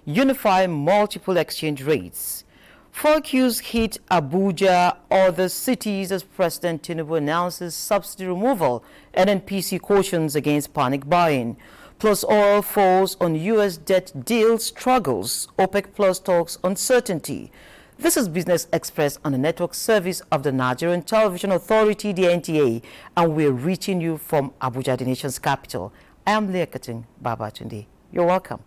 unify multiple exchange rates. Forecasts hit Abuja, other cities as President Tinubu announces subsidy removal, NNPC cautions against panic buying. Plus oil falls on U.S. debt deal struggles, OPEC Plus talks uncertainty. This is Business Express on the network service of the Nigerian Television Authority, the NTA, and we're reaching you from Abuja, the nation's capital. I am Liakatin Babatunde. You're welcome.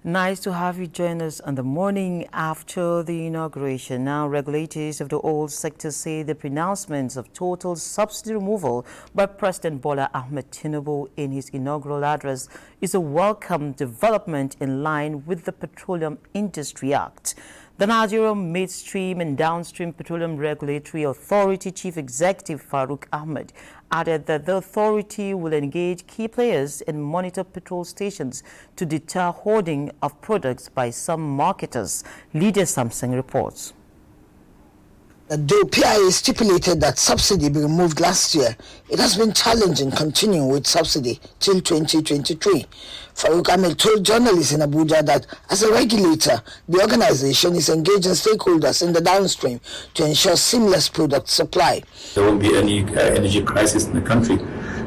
Nice to have you join us on the morning after the inauguration. Now, regulators of the oil sector say the pronouncements of total subsidy removal by President Bola Ahmed Tinubu in his inaugural address is a welcome development in line with the Petroleum Industry Act. The Nigerian Midstream and Downstream Petroleum Regulatory Authority Chief Executive Farouk Ahmed added that the authority will engage key players and monitor petrol stations to deter hoarding of products by some marketers. Lydia Samson reports. Though PIA stipulated that subsidy be removed last year, it has been challenging continuing with subsidy till 2023. Farouk Ahmed told journalists in Abuja that as a regulator, the organization is engaging stakeholders in the downstream to ensure seamless product supply. There won't be any energy crisis in the country.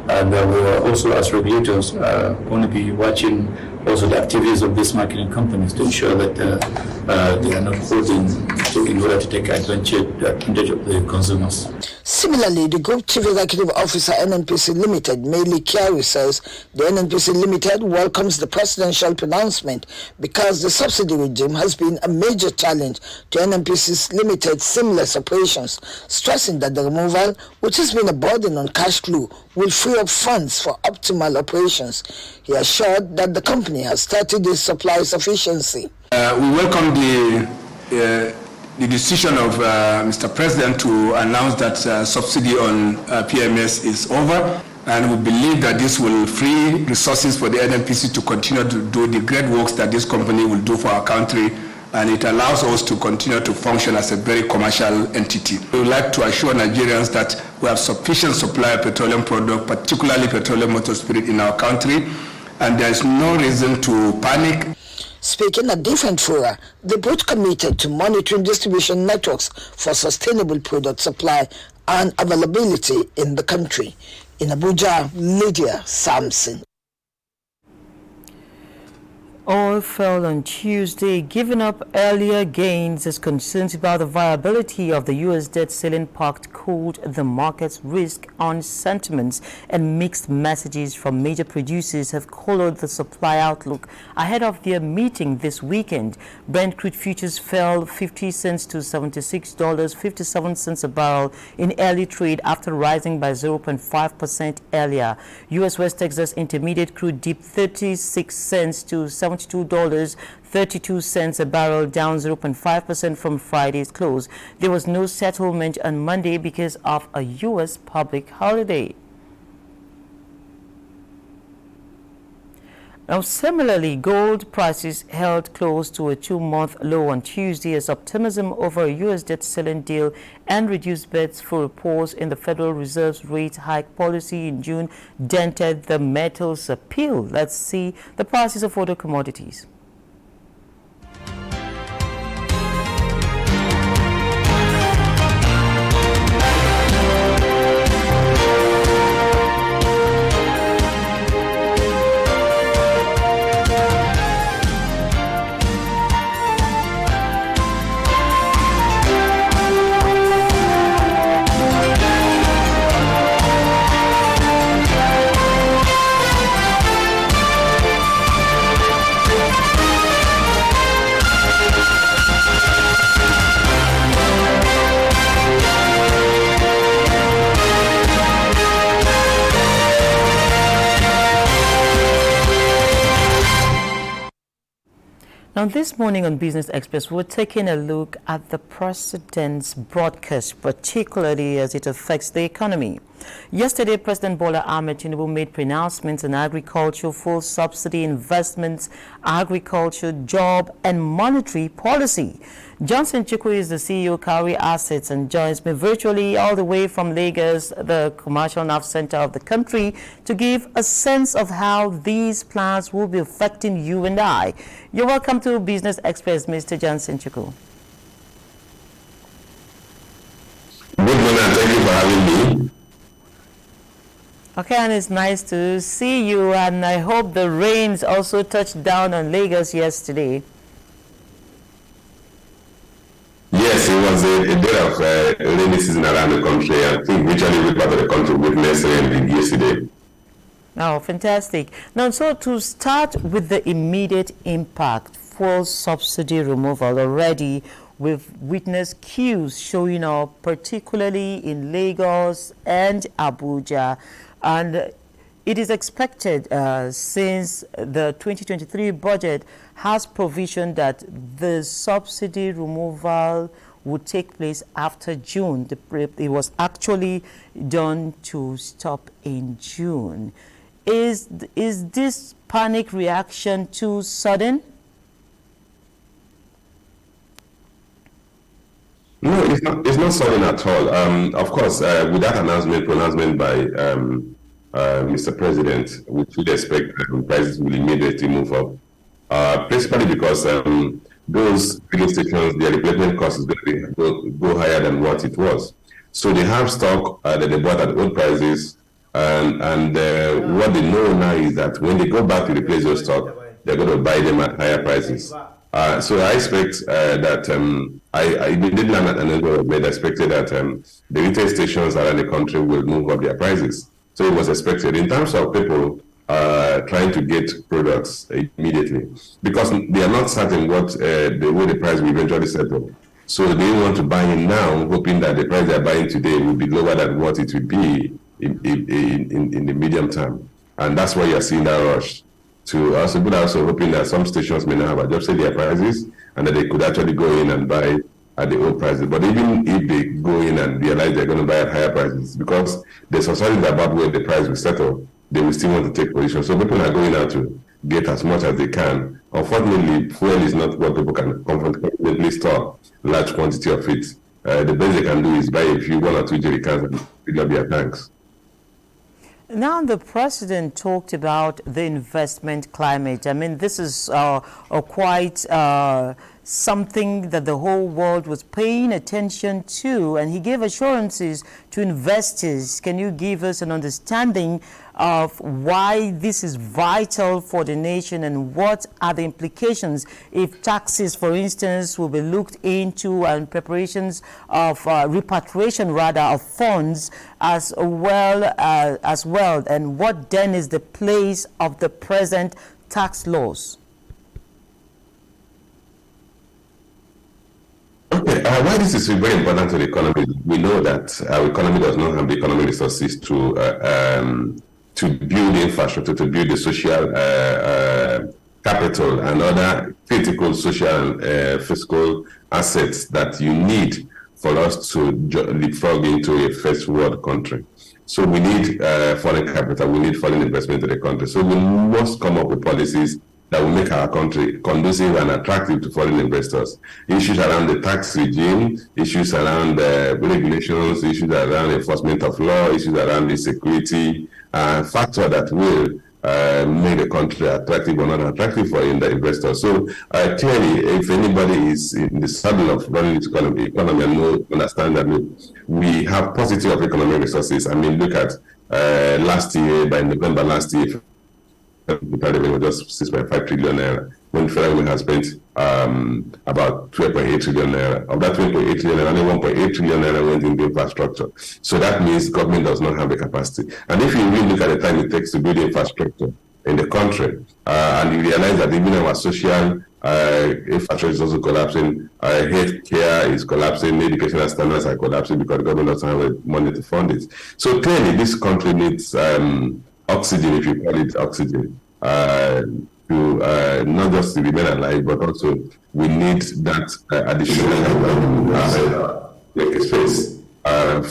And we are also, as regulators, going to be watching also the activities of these marketing companies to ensure that they are not holding in order to take advantage of the consumers. Similarly, the Group Chief Executive Officer NNPC Limited, Maili Kiari, says the NNPC Limited welcomes the presidential pronouncement because the subsidy regime has been a major challenge to NNPC's limited seamless operations, stressing that the removal, which has been a burden on cash flow, will free up funds for optimal operations. He assured that the company has started its supply sufficiency. We welcome the decision of Mr. President to announce that subsidy on PMS is over, and we believe that this will free resources for the NNPC to continue to do the great works that this company will do for our country, and it allows us to continue to function as a very commercial entity. We would like to assure Nigerians that we have sufficient supply of petroleum product, particularly petroleum motor spirit in our country, and there is no reason to panic. Speaking at different fora, they both committed to monitoring distribution networks for sustainable product supply and availability in the country. In Abuja, Lydia Samson. Oil fell on Tuesday, giving up earlier gains as concerns about the viability of the U.S. debt ceiling pact cooled the market's risk on sentiments, and mixed messages from major producers have colored the supply outlook ahead of their meeting this weekend. Brent crude futures fell 50 cents to $76.57 a barrel in early trade after rising by 0.5% earlier. U.S. West Texas Intermediate crude dipped 36 cents to $72.32 a barrel, down 0.5% from Friday's close. There was no settlement on Monday because of a U.S. public holiday. Now, similarly, gold prices held close to a 2-month low on Tuesday as optimism over a U.S. debt ceiling deal and reduced bets for a pause in the Federal Reserve's rate hike policy in June dented the metal's appeal. Let's see the prices of other commodities. Now, this morning on Business Express, we're taking a look at the president's broadcast, particularly as it affects the economy. Yesterday, President Bola Ahmed Tinubu made pronouncements on agriculture, full subsidy investments, agriculture, job, and monetary policy. Johnson Chukwu is the CEO of Cowry Assets and joins me virtually all the way from Lagos, the commercial nerve center of the country, to give a sense of how these plans will be affecting you and I. You're welcome to Business Express, Mr. Johnson Chukwu. Good morning, and thank you for having me. Okay, and it's nice to see you, and I hope the rains also touched down on Lagos yesterday. Yes, it was a day of rainy season around the country. I think virtually every part of the country witnessed rain yesterday. Oh, fantastic. Now, so to start with the immediate impact, fuel subsidy removal, already we've witnessed queues showing up, particularly in Lagos and Abuja. And it is expected, since the 2023 budget has provision that the subsidy removal would take place after June. It was actually done to stop in June. Is this panic reaction too sudden? No, it's not sudden at all. Of course, with that pronouncement by Mr. President, we should expect prices will immediately move up. Principally because those filling stations, their replacement cost is going to go higher than what it was. So they have stock that they bought at old prices, and what they know now is that when they go back to replace those stock, they're going to buy them at higher prices. So I expect that I did learn that another made expected that the retail stations around the country will move up their prices. So it was expected in terms of people trying to get products immediately, because they are not certain what the way the price will eventually settle. So they want to buy in now, hoping that the price they are buying today will be lower than what it will be in the medium term, and that's why you are seeing that rush. To also, but also hoping that some stations may not have adjusted their prices and that they could actually go in and buy at the old prices. But even if they go in and realize they're going to buy at higher prices, because there's uncertainty about where the price will settle, they will still want to take position. So people are going out to get as much as they can. Unfortunately, fuel is not what people can confidently store large quantity of it. The best they can do is buy a few, 1 or 2 jerrycans and fill up their tanks. Now, the president talked about the investment climate. I mean, this is quite something that the whole world was paying attention to, and he gave assurances to investors. Can you give us an understanding of why this is vital for the nation, and what are the implications if taxes, for instance, will be looked into, and preparations of repatriation, rather, of funds as well, and what then is the place of the present tax laws? Okay, why this is very important to the economy? We know that our economy does not have the economic resources to build infrastructure, to build the social capital and other critical social fiscal assets that you need for us to leapfrog into a first world country. So we need foreign capital, we need foreign investment to the country. So we must come up with policies that will make our country conducive and attractive to foreign investors. Issues around the tax regime, issues around regulations, issues around enforcement of law, issues around the security factor that will make the country attractive or not attractive for investors. So clearly, if anybody is in the saddle of running this economy and will understand that we have positive of economic resources. I mean, look at last year, by November last year, the parliament was just 6.5 trillion naira, when the federal government has spent about 12.8 trillion naira. Of that 12.8 trillion naira, only 1.8 trillion naira went into infrastructure. So that means government does not have the capacity. And if you really look at the time it takes to build infrastructure in the country, and you realize that even our social infrastructure is also collapsing, healthcare is collapsing, educational standards are collapsing because the government doesn't have the money to fund it. So clearly, this country needs oxygen, if you call it oxygen. to not just to remain alive, but also we need that additional space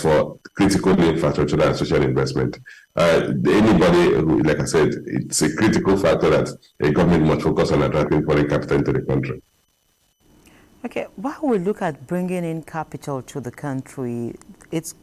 for critical infrastructure and social investment. Anybody who, like I said, it's a critical factor that a government must focus on attracting foreign capital into the country. Okay, while we look at bringing in capital to the country, it's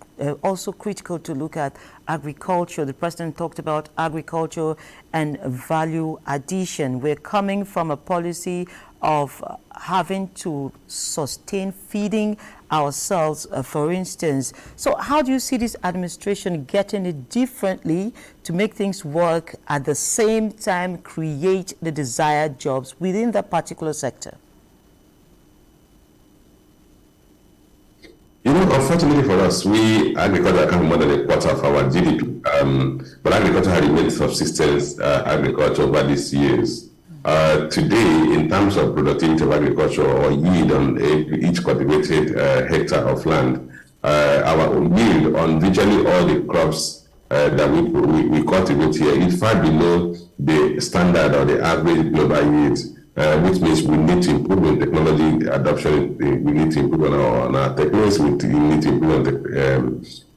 also critical to look at agriculture. The president talked about agriculture and value addition. We're coming from a policy of having to sustain feeding ourselves, for instance. So how do you see this administration getting it differently to make things work, at the same time create the desired jobs within that particular sector? You know, unfortunately for us, agriculture accounts more than a quarter of our GDP. But agriculture has remained subsistence agriculture over these years. Today, in terms of productivity of agriculture or yield on each cultivated hectare of land, our yield on virtually all the crops that we cultivate here is far below the standard or the average global yield. Which means we need to improve in technology adoption. We need to improve on our technologies. We need to improve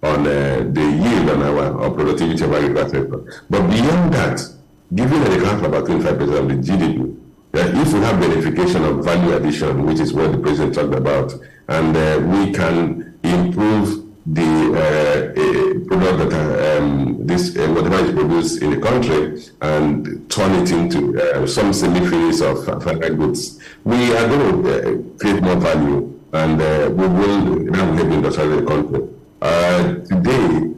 on the yield on our productivity of agriculture. But beyond that, given that they account for about 25% of the GDP, if we have beneficiation of value addition, which is what the president talked about, and we can improve the product that whatever is produced in the country and turn it into some semi-finished or final goods, we are going to create more value, and we will have industrial the country. Today,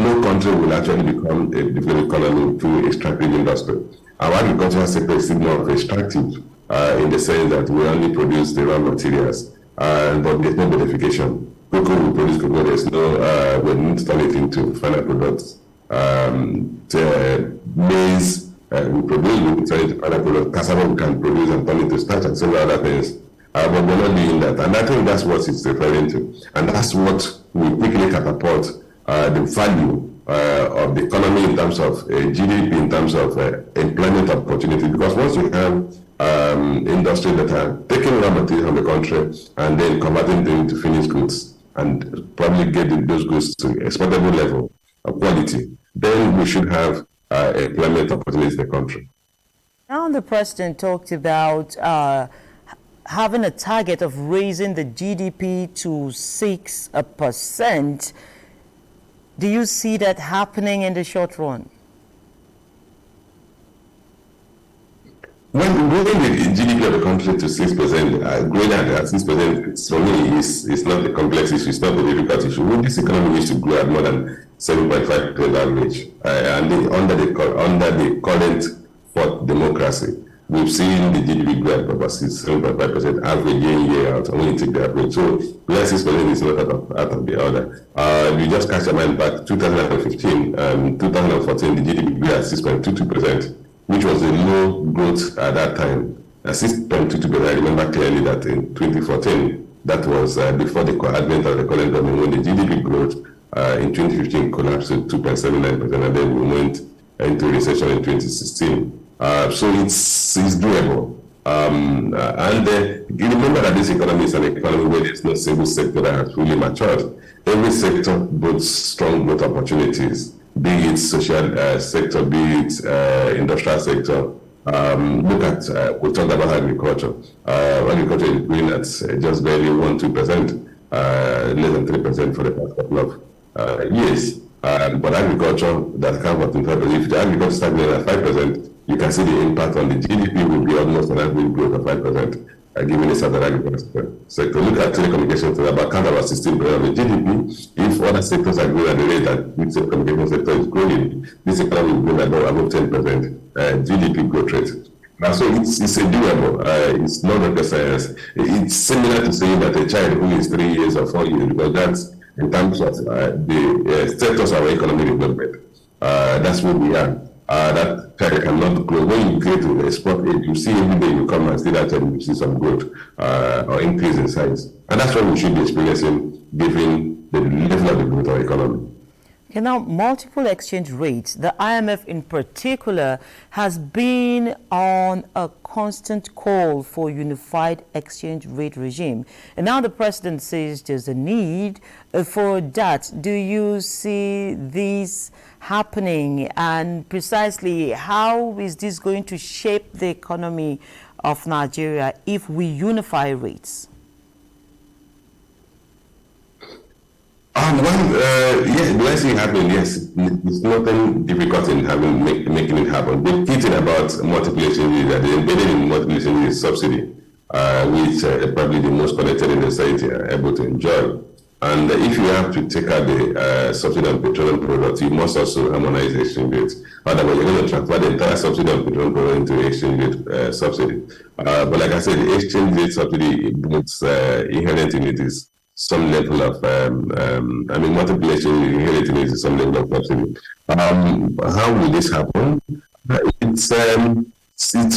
no country will actually become a developed economy through extractive industry. Our agricultural sector is still more extractive in the sense that we only produce the raw materials, but there's no beneficiation. Cocoa will produce cocoa, there's no, we need to turn it into final products. Maize, we produce, we turn it into final products. Cassava we can produce and turn it to starch and several other things. But we're not doing that. And I think that's what it's referring to. And that's what will quickly catapult the value of the economy in terms of GDP, in terms of employment opportunity. Because once you have industry that are taking raw materials from the country and then converting them into finished goods, and probably get those goods to exportable level of quality, then we should have employment opportunities in the country. Now the president talked about having a target of raising the GDP to 6%. Do you see that happening in the short run? When growing the GDP of the country to 6%, growing at 6%, for me, is not the complex issue, it's not the difficult issue. When this economy needs to grow at more than 7.5% average, and under the current fourth democracy, we've seen the GDP grow at about 7.5% average year in, year out, and when you take the average. So, less 6% is not out of the order. You just catch your mind back 2015, 2014, the GDP grew at 6.22%. Which was a low growth at that time, 6.22%. I remember clearly that in 2014, that was before the advent of the current government, when the GDP growth in 2015 collapsed to 2.79%, and then we went into recession in 2016. So it's doable. And you remember that this economy is an economy where there's no single sector that has fully matured. Every sector boasts strong growth opportunities. Be it social sector, be it industrial sector. Look at, we talked about agriculture. Agriculture is growing at just barely 1-2%, less than 3% for the past couple of years. But agriculture that accounts for 25%, if the agriculture stagnates at 5%, you can see the impact on the GDP will be almost an average growth of 5%. Given the southern agriculture sector. Look at telecommunications, about 16% of the GDP. If other sectors are growing at the rate that the telecommunications sector is growing, this economy will grow above 10% GDP growth rate. Now, so it's a doable. It's not rocket science. It's similar to saying that a child who is 3 years or 4 years, because that's in terms of the status of our economic development. That's where we are. That child cannot grow. When you get to the export age, you see every day you come and see that child, you see some growth or increase in size. And that's what we should be experiencing given the level of the growth of our economy. Okay, now, multiple exchange rates, the IMF in particular, has been on a constant call for unified exchange rate regime. And now the president says there's a need for that. Do you see this happening? And precisely, how is this going to shape the economy of Nigeria if we unify rates? Yes, do I see it happening? Yes, it's nothing difficult in making it happen. The key thing about multiple exchange is that the embedded in multiple exchange is subsidy, which probably the most connected in the society are able to enjoy. And if you have to take out the subsidy on petroleum products, you must also harmonize the exchange rates. Otherwise, you're going to transfer the entire subsidy on petroleum products into exchange rate subsidy. But like I said, the exchange rate subsidy, what's inherent in it is some level of, multiple exchange inherent in it is some level of subsidy. How will this happen? It's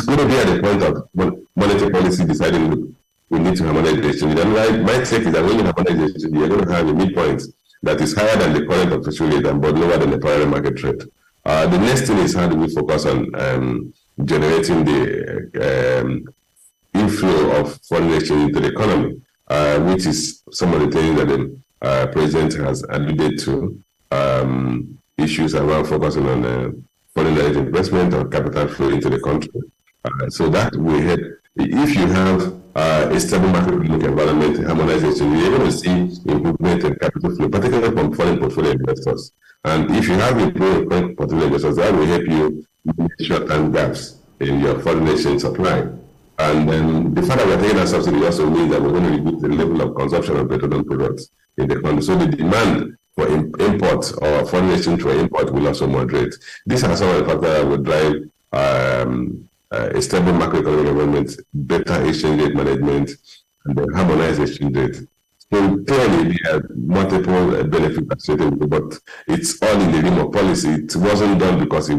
going to be at the point of monetary policy deciding we need to harmonize the exchange. And my take is that when you harmonize the exchange, you're going to have a midpoint that is higher than the current official rate but lower than the parallel market rate. The next thing is how do we focus on generating the inflow of foreign exchange into the economy, which is some of the things that the president has alluded to, issues around focusing on foreign direct investment or capital flow into the country. So that will help. If you have a stable macroeconomic environment, harmonization, you're going to see improvement in capital flow, particularly from foreign portfolio investors. And if you have improved foreign portfolio investors, that will help you with short-term gaps in your foreign exchange supply. And then the fact that we're taking that subsidy also means that we're going to reduce the level of consumption of petroleum products in the country. So the demand for import or foreign exchange for import will also moderate. These are some of the factors that will drive a stable macroeconomic environment, better exchange rate management, and then harmonized exchange rate. So clearly, there are multiple benefits associated, but it's all in the realm of policy. It wasn't done because there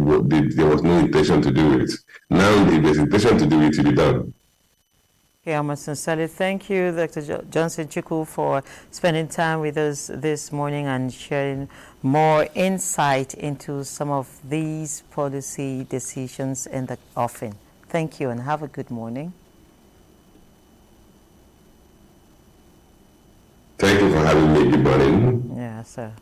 was no intention to do it. Now, if there's intention to do it, it will be done. Yeah, I sincerely thank you, Dr. Johnson Chukwu, for spending time with us this morning and sharing more insight into some of these policy decisions in the offing. Thank you and have a good morning. Thank you for having me. Good morning. Yeah, sir.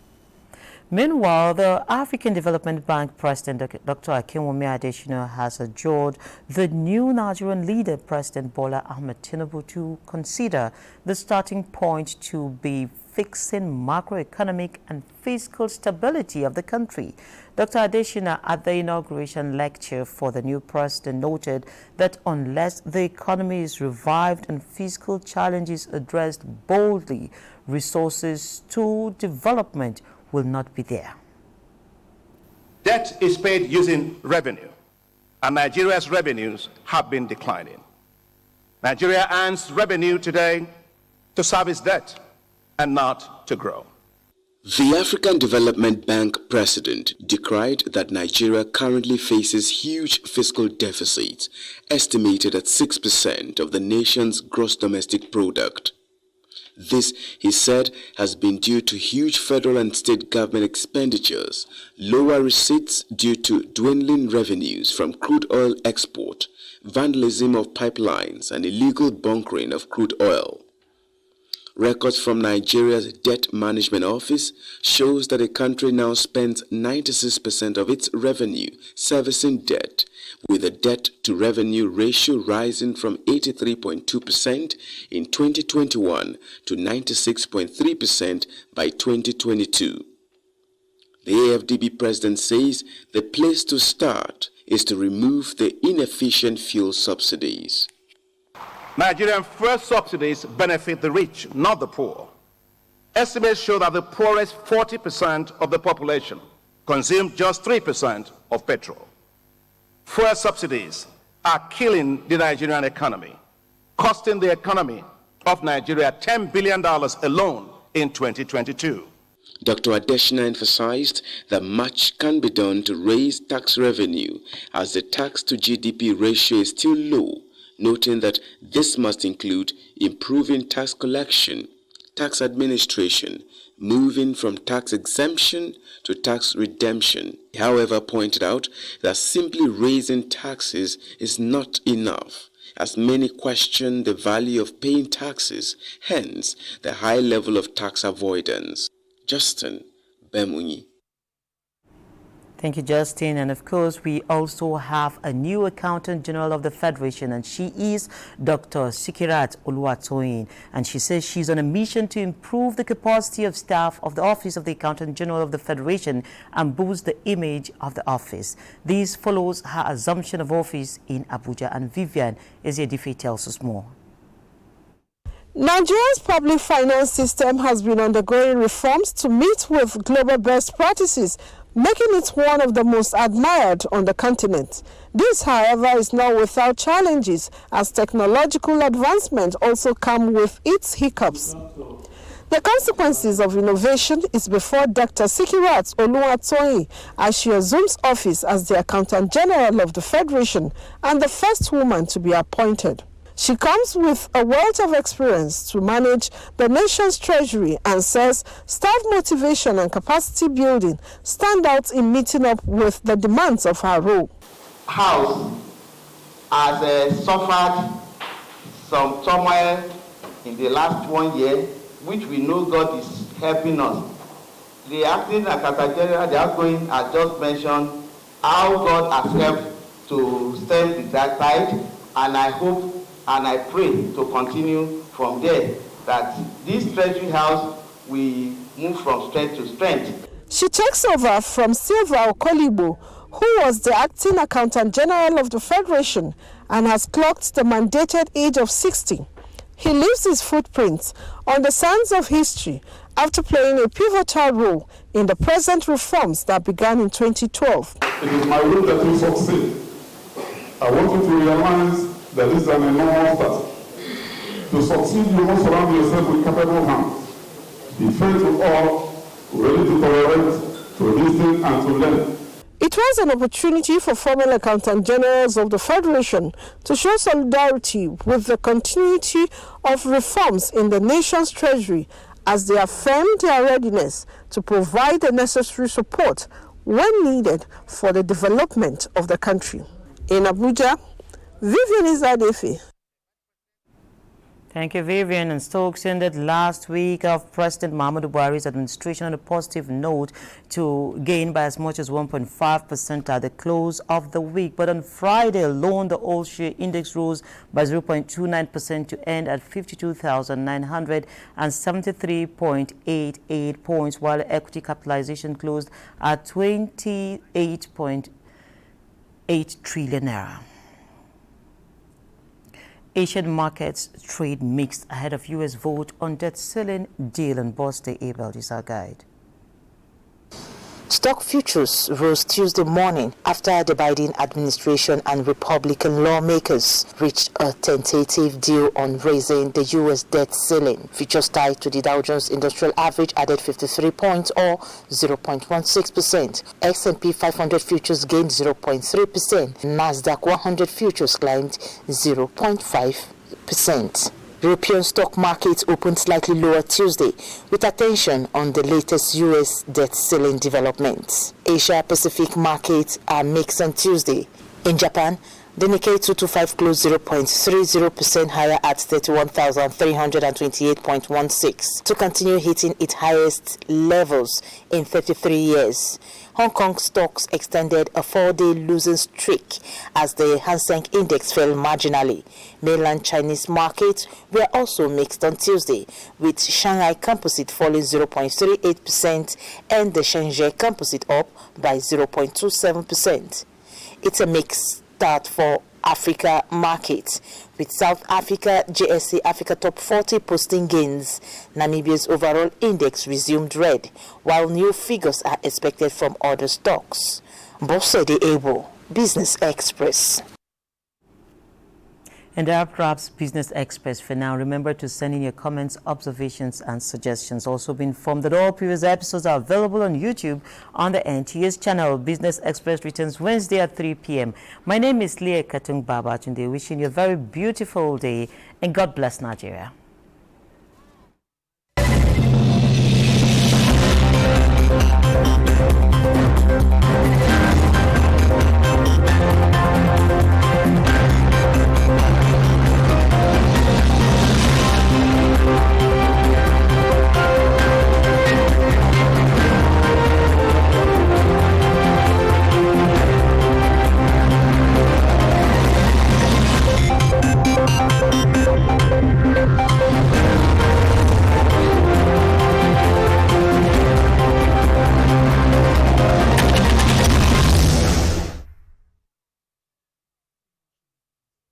Meanwhile, the African Development Bank President, Dr. Akinwumi Adesina, has adjured the new Nigerian leader, President Bola Ahmed Tinubu, to consider the starting point to be fixing macroeconomic and fiscal stability of the country. Dr. Adesina, at the inauguration lecture for the new president, noted that unless the economy is revived and fiscal challenges addressed boldly, resources to development will not be there. Debt is paid using revenue, and Nigeria's revenues have been declining. Nigeria earns revenue today to service debt and not to grow. The African Development Bank president decried that Nigeria currently faces huge fiscal deficits, estimated at 6% of the nation's gross domestic product. This, he said, has been due to huge federal and state government expenditures, lower receipts due to dwindling revenues from crude oil export, vandalism of pipelines, and illegal bunkering of crude oil. Records from Nigeria's Debt Management Office shows that the country now spends 96% of its revenue servicing debt, with the debt-to-revenue ratio rising from 83.2% in 2021 to 96.3% by 2022. The AFDB president says the place to start is to remove the inefficient fuel subsidies. Nigerian fuel subsidies benefit the rich, not the poor. Estimates show that the poorest 40% of the population consume just 3% of petrol. Fuel subsidies are killing the Nigerian economy, costing the economy of Nigeria $10 billion alone in 2022. Dr. Adesina emphasized that much can be done to raise tax revenue as the tax-to-GDP ratio is still low, noting that this must include improving tax collection, tax administration, moving from tax exemption to tax redemption. He, however, pointed out that simply raising taxes is not enough, as many question the value of paying taxes, hence the high level of tax avoidance. Justin Bemunyi. Thank you, Justin. And of course, we also have a new Accountant General of the Federation, and she is Dr. Sikirat Oluwatoyin. And she says she's on a mission to improve the capacity of staff of the Office of the Accountant General of the Federation and boost the image of the office. This follows her assumption of office in Abuja. And Vivian Ezedife tells us more. Nigeria's public finance system has been undergoing reforms to meet with global best practices, making it one of the most admired on the continent. This, however, is not without challenges, as technological advancement also come with its hiccups. The consequences of innovation is before Dr. Sikirat Oluwatoyin as she assumes office as the Accountant General of the Federation and the first woman to be appointed. She comes with a wealth of experience to manage the nation's treasury and says staff motivation and capacity building stand out in meeting up with the demands of her role. House has suffered some turmoil in the last 1 year, which we know God is helping us. The acting Accountant General, the outgoing, has just mentioned how God has helped to stem the tide, and I hope and I pray to continue from there, that this Treasury House will move from strength to strength. She takes over from Silva Okolibo, who was the acting Accountant General of the Federation and has clocked the mandated age of 60. He leaves his footprints on the sands of history after playing a pivotal role in the present reforms that began in 2012. It is my will that you succeed. I want you to realize that this is an enormous task. To succeed, you must surround yourself with capable hands. Be fair to all, ready to tolerate, to listen, and to learn. It was an opportunity for former Accountant Generals of the Federation to show solidarity with the continuity of reforms in the nation's treasury as they affirmed their readiness to provide the necessary support when needed for the development of the country. In Abuja, Vivian Ezedife. Thank you, Vivian. And Stokes ended last week of President Muhammadu Buhari's administration on a positive note to gain by as much as 1.5% at the close of the week. But on Friday alone, the all-share index rose by 0.29% to end at 52,973.88 points, while the equity capitalization closed at 28.8 trillion naira. Asian markets trade mixed ahead of U.S. vote on debt ceiling deal, and Boste Abel is our guide. Stock futures rose Tuesday morning after the Biden administration and Republican lawmakers reached a tentative deal on raising the U.S. debt ceiling. Futures tied to the Dow Jones Industrial Average added 53 points or 0.16%. S&P 500 futures gained 0.3%. Nasdaq 100 futures climbed 0.5%. European stock markets opened slightly lower Tuesday, with attention on the latest U.S. debt ceiling developments. Asia-Pacific markets are mixed on Tuesday. In Japan, the Nikkei 225 closed 0.30% higher at 31,328.16 to continue hitting its highest levels in 33 years. Hong Kong stocks extended a 4-day losing streak as the Hang Seng Index fell marginally. Mainland Chinese markets were also mixed on Tuesday, with Shanghai Composite falling 0.38% and the Shenzhen Composite up by 0.27%. It's a mixed start for Africa markets, with South Africa JSE Africa Top 40 posting gains. Namibia's overall index resumed red, while new figures are expected from other stocks. Bosede Ebo, Business Express. And that wraps Business Express for now. Remember to send in your comments, observations, and suggestions. Also be informed that all previous episodes are available on YouTube on the NTS channel. Business Express returns Wednesday at 3 p.m. My name is Leah Katung Babatunde, wishing you a very beautiful day, and God bless Nigeria.